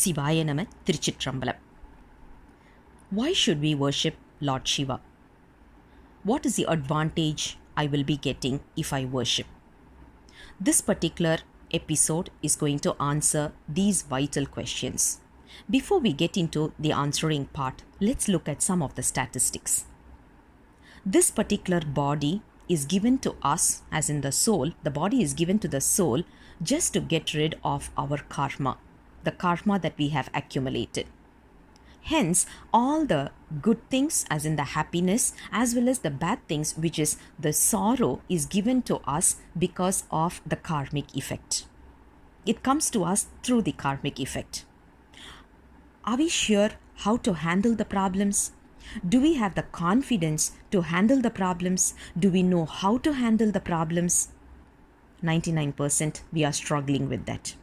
சிவாய நம திருச்சிற்றம்பலம். Why should we worship Lord Shiva? What is the advantage I will be getting if I worship? This particular episode is going to answer these vital questions. Before we get into the answering part, let's look at some of the statistics. This particular body is given to us, as in the soul, the body is given to the soul just to get rid of our karma, the karma that we have accumulated. Hence, all the good things, as in the happiness, as well as the bad things, which is the sorrow, is given to us because of the karmic effect. It comes to us through the karmic effect. Are we sure how to handle the problems? Do we have the confidence to handle the problems? Do we know how to handle the problems? 99% we are struggling with that.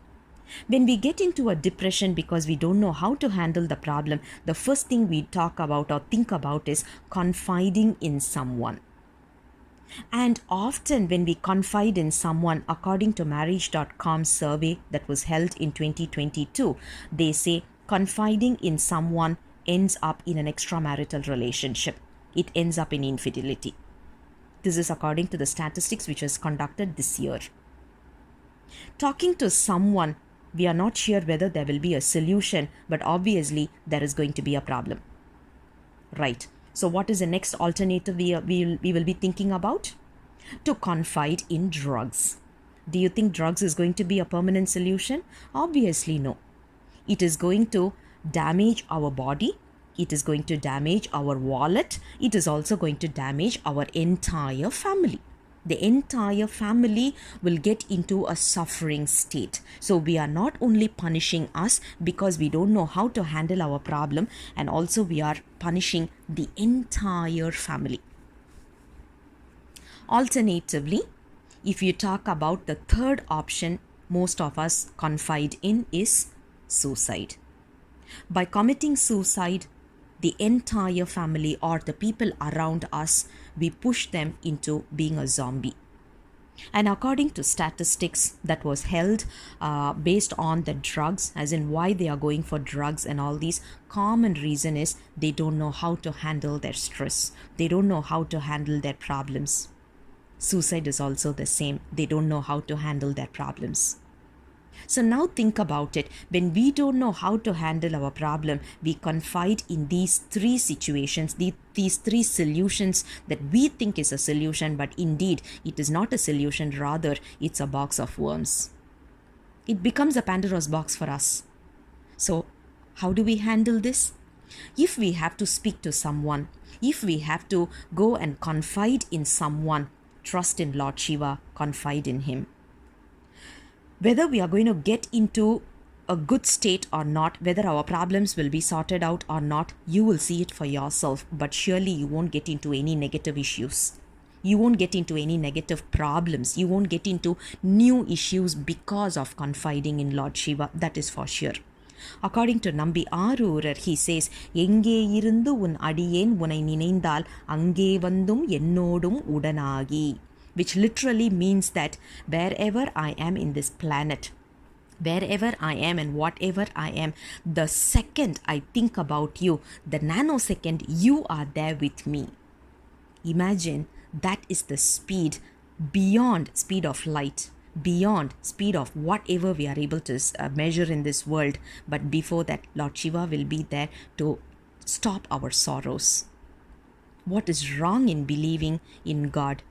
When we get into a depression because we don't know how to handle the problem, the first thing we talk about or think about is confiding in someone. And often when we confide in someone, according to Marriage.com survey that was held in 2022, they say confiding in someone ends up in an extramarital relationship. It ends up in infidelity. This is according to the statistics which was conducted this year. Talking to someone, we are not sure whether there will be a solution, but obviously there is going to be a problem. Right. So what is the next alternative we will be thinking about? To confide in drugs. Do you think drugs is going to be a permanent solution? Obviously no. It is going to damage our body. It is going to damage our wallet. It is also going to damage our entire family. The entire family will get into a suffering state. So we are not only punishing us because we don't know how to handle our problem, and also we are punishing the entire family. Alternatively, if you talk about the third option most of us confide in is suicide. By committing suicide, the entire family or the people around us, we push them into being a zombie. And according to statistics that was held based on the drugs, as in why they are going for drugs and all these, common reason is they don't know how to handle their stress. They don't know how to handle their problems. Suicide is also the same. They don't know how to handle their problems. So now think about it. When we don't know how to handle our problem, we confide in these three situations, these three solutions that we think is a solution, but indeed it is not a solution, rather it's a box of worms. It becomes a Pandora's box for us. So how do we handle this? If we have to speak to someone, if we have to go and confide in someone, trust in Lord Shiva, confide in him. Whether we are going to get into a good state or not, whether our problems will be sorted out or not, you will see it for yourself. But surely you won't get into any negative issues. You won't get into any negative problems. You won't get into new issues because of confiding in Lord Shiva. That is for sure. According to Nambi Arurar, he says, எங்கே இருந்து உன் அடியேன் உனை நினைந்தால் அங்கே வந்தும் என்னோடும் உடனாகி, which literally means that wherever I am in this planet, wherever I am and whatever I am, the second I think about you, the nanosecond you are there with me. Imagine that is the speed beyond speed of light, beyond speed of whatever we are able to measure in this world. But before that, Lord Shiva will be there to stop our sorrows. What is wrong in believing in God?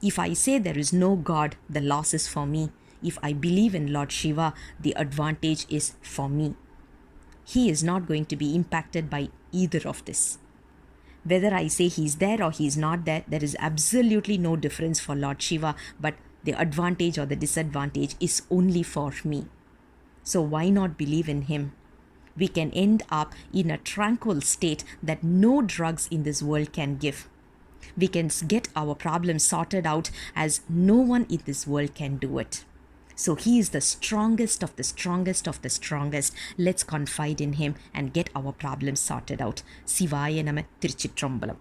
If I say there is no God, the loss is for me. If I believe in Lord Shiva, the advantage is for me. He is not going to be impacted by either of this. Whether I say he's there or he's not there, there is absolutely no difference for Lord Shiva, but the advantage or the disadvantage is only for me. So why not believe in him? We can end up in a tranquil state that no drugs in this world can give. We can get our problems sorted out as no one in this world can do it. So he is the strongest of the strongest of the strongest. Let's confide in him and get our problems sorted out. Sivaya Nama Tiruchitrambalam.